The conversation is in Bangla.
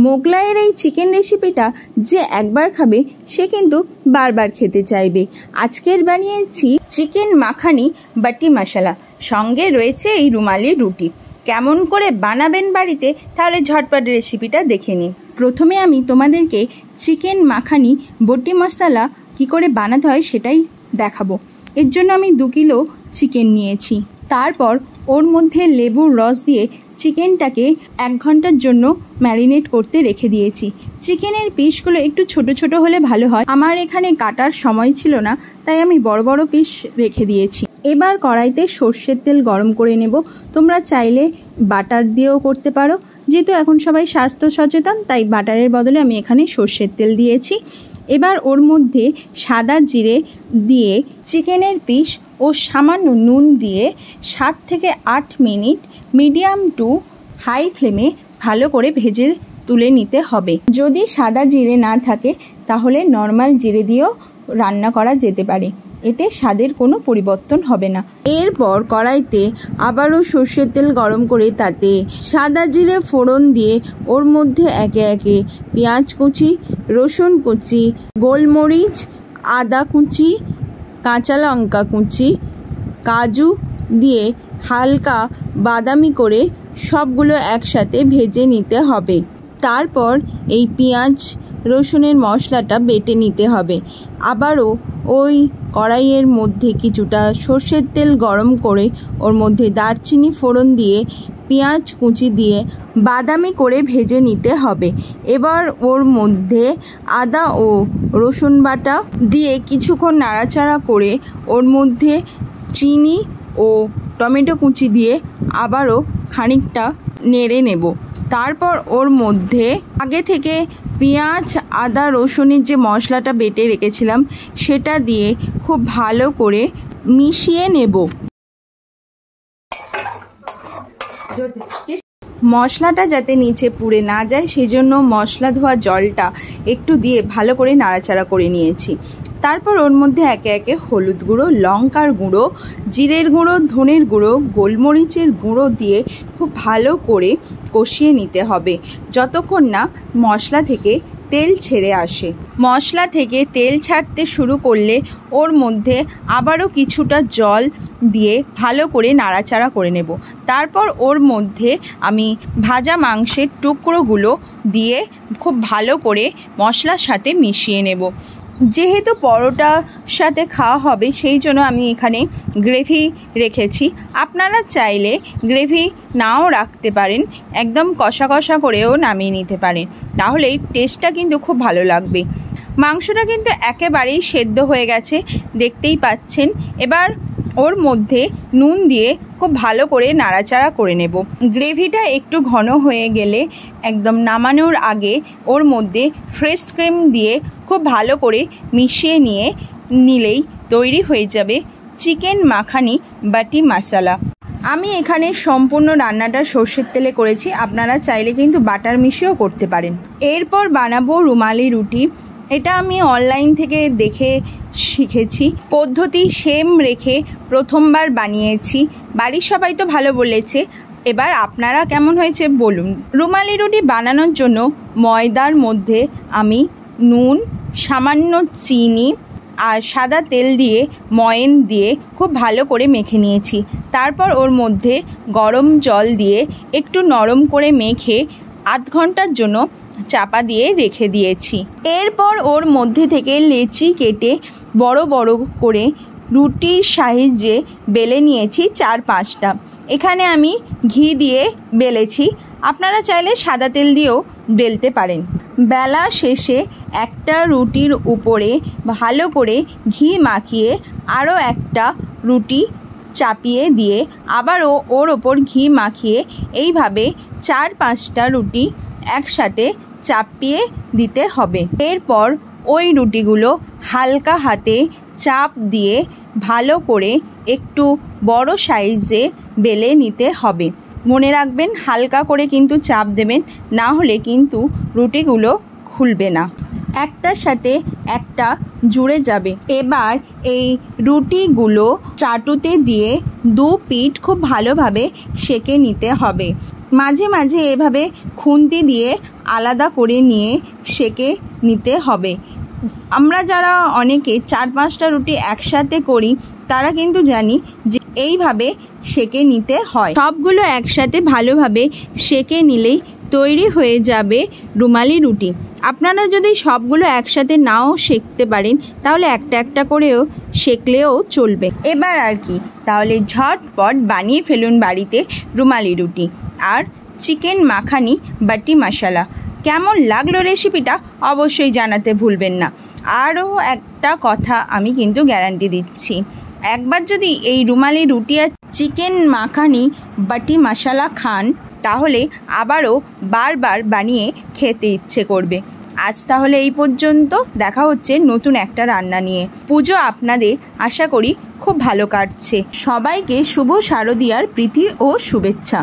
মোগলাইয়ের এই চিকেন রেসিপিটা যে একবার খাবে সে কিন্তু বারবার খেতে চাইবে। আজকের বানিয়েছি চিকেন মাখানি বাটি মশলা, সঙ্গে রয়েছে এই রুমালি রুটি। কেমন করে বানাবেন বাড়িতে, তাহলে ঝটপট রেসিপিটা দেখে নিন। প্রথমে আমি তোমাদেরকে চিকেন মাখানি বটি মশলা কি করে বানাতে হয় সেটাই দেখাবো। এর জন্য আমি 2 কিলো চিকেন নিয়েছি। তারপর ওর মধ্যে লেবুর রস দিয়ে চিকেনটাকে 1 ঘন্টার জন্য ম্যারিনেট করতে রেখে দিয়েছি। চিকেনের পিসগুলো একটু ছোট ছোট হলে ভালো হয়। আমার এখানে কাটার সময় ছিল না, তাই আমি বড় বড় পিস রেখে দিয়েছি। এবার কড়াইতে সর্ষের তেল গরম করে নেব। তোমরা চাইলে বাটার দিয়েও করতে পারো। যেহেতু এখন সবাই স্বাস্থ্য সচেতন, তাই বাটারের বদলে আমি এখানে সর্ষের তেল দিয়েছি। এবার ওর মধ্যে সাদা জিরে দিয়ে চিকেনের পিস ও সামান্য নুন দিয়ে 7 থেকে 8 মিনিট মিডিয়াম টু হাই ফ্লেমে ভালো করে ভেজে তুলে নিতে হবে। যদি সাদা জিরে না থাকে তাহলে নর্মাল জিরে দিয়েও রান্না করা যেতে পারে, এতে স্বাদের কোনো পরিবর্তন হবে না। এরপর কড়াইতে আবারও সর্ষের তেল গরম করে তাতে সাদা জিরে ফোড়ন দিয়ে ওর মধ্যে একে একে পেঁয়াজ কুচি, রসুন কুচি, গোলমরিচ, আদা কুচি, কাঁচা লঙ্কা কুচি, কাজু দিয়ে হালকা বাদামি করে সবগুলো একসাথে ভেজে নিতে হবে। তারপর এই পেঁয়াজ রসুনের মশলাটা বেটে নিতে হবে। আবারও ওই কড়াইয়ের মধ্যে কিছুটা সর্ষের তেল গরম করে ওর মধ্যে দারচিনি ফোড়ন দিয়ে পেঁয়াজ কুচি দিয়ে বাদামি করে ভেজে নিতে হবে। এবার ওর মধ্যে আদা ও রসুন বাটা দিয়ে কিছুক্ষণ নাড়াচাড়া করে ওর মধ্যে চিনি ও টমেটো কুচি দিয়ে আবারও খানিকটা নেড়ে নেব। তারপর ওর মধ্যে আগে থেকে পেঁয়াজ আদা রসুনের যে মশলাটা বেটে রেখেছিলাম সেটা দিয়ে খুব ভালো করে মিশিয়ে নেব। মশলাটা যাতে নিচে পুড়ে না যায় সেজন্য মশলা ধোয়া জলটা একটু দিয়ে ভালো করে নাড়াচাড়া করে নিয়েছি। তারপর ওর মধ্যে একে একে হলুদ গুঁড়ো, লঙ্কার গুঁড়ো, জিরের গুঁড়ো, ধনের গুঁড়ো, গোলমরিচের গুঁড়ো দিয়ে খুব ভালো করে কষিয়ে নিতে হবে যতক্ষণ না মশলা থেকে তেল ছেড়ে আসে। মশলা থেকে তেল ছাড়তে শুরু করলে ওর মধ্যে আবারও কিছুটা জল দিয়ে ভালো করে নাড়াচাড়া করে নেব। তারপর ওর মধ্যে আমি ভাজা মাংসের টুকরোগুলো দিয়ে খুব ভালো করে মশলার সাথে মিশিয়ে নেব। যেহেতু পরোটার সাথে খাওয়া হবে সেই জন্য আমি এখানে গ্রেভি রেখেছি। আপনারা চাইলে গ্রেভি নাও রাখতে পারেন, একদম কষা কষা করেও নামিয়ে নিতে পারেন, তাহলে টেস্টটা কিন্তু খুব ভালো লাগবে। মাংসটা কিন্তু একেবারেই সেদ্ধ হয়ে গেছে, দেখতেই পাচ্ছেন। এবার ওর মধ্যে নুন দিয়ে খুব ভালো করে নাড়াচাড়া করে নেব। গ্রেভিটা একটু ঘন হয়ে গেলে একদম নামানোর আগে ওর মধ্যে ফ্রেশ ক্রিম দিয়ে খুব ভালো করে মিশিয়ে নিলেই তৈরি হয়ে যাবে চিকেন মাখানি বাটি মশলা। আমি এখানে সম্পূর্ণ রান্নাটা সর্ষের তেলে করেছি, আপনারা চাইলে কিন্তু বাটার মিশিয়েও করতে পারেন। এরপর বানাবো রুমালি রুটি। এটা আমি অনলাইন থেকে দেখে শিখেছি, পদ্ধতি সেম রেখে প্রথমবার বানিয়েছি। বাড়ির সবাই তো ভালো বলেছে, এবার আপনারা কেমন হয়েছে বলুন। রুমালি রুটি বানানোর জন্য ময়দার মধ্যে আমি নুন, সামান্য চিনি আর সাদা তেল দিয়ে ময়ন দিয়ে খুব ভালো করে মেখে নিয়েছি। তারপর ওর মধ্যে গরম জল দিয়ে একটু নরম করে মেখে 8 ঘন্টার জন্য চাপা দিয়ে রেখে দিয়েছি। এরপর ওর মধ্যে থেকে লেচি কেটে বড় বড় করে রুটির সাইজে বেলে নিয়েছি 4-5টা। এখানে আমি ঘি দিয়ে বেলেছি, আপনারা চাইলে সাদা তেল দিয়েও বেলতে পারেন। বেলা শেষে একটা রুটির উপরে ভালো করে ঘি মাখিয়ে আরও একটা রুটি চাপিয়ে দিয়ে আবারও ওর ওপর ঘি মাখিয়ে এইভাবে 4-5টা রুটি একসাথে চাপিয়ে দিতে হবে। এরপর ওই রুটিগুলো হালকা হাতে চাপ দিয়ে ভালো করে একটু বড় সাইজে বেলে নিতে হবে। মনে রাখবেন হালকা করে কিন্তু চাপ দেবেন, না হলে কিন্তু রুটিগুলো খুলবে না, একটার সাথে একটা জুড়ে যাবে। এবার এই রুটিগুলো চাটুতে দিয়ে 2 পিঠ খুব ভালোভাবে সেঁকে নিতে হবে। মাঝে মাঝে এভাবে খুন্তি দিয়ে আলাদা করে নিয়ে সেঁকে নিতে হবে। আমরা যারা অনেকে 4-5টা রুটি একসাথে করি তারা কিন্তু জানি যে এইভাবে সেঁকে নিতে হয়। সবগুলো একসাথে ভালোভাবে সেঁকে নিলেই তৈরি হয়ে যাবে রুমালি রুটি। আপনারা যদি সবগুলো একসাথে নাও সেঁকতে পারেন তাহলে একটা একটা করেও সেঁকলেও চলবে। এবার আর কি, তাহলে ঝটপট বানিয়ে ফেলুন বাড়িতে রুমালি রুটি আর চিকেন মাখানি বাটি মশলা। কেমন লাগলো রেসিপিটা অবশ্যই জানাতে ভুলবেন না। আরও একটা কথা আমি কিন্তু গ্যারান্টি দিচ্ছি, একবার যদি এই রুমালি রুটি আর চিকেন মাখানি বাটি মশলা খান তাহলে আবারও বারবার বানিয়ে খেতে ইচ্ছে করবে। আজ তাহলে এই পর্যন্ত, দেখা হচ্ছে নতুন একটা রান্না নিয়ে। পুজো আপনাদের আশা করি খুব ভালো কাটছে। সবাইকে শুভ শারদীয়ার প্রীতি ও শুভেচ্ছা।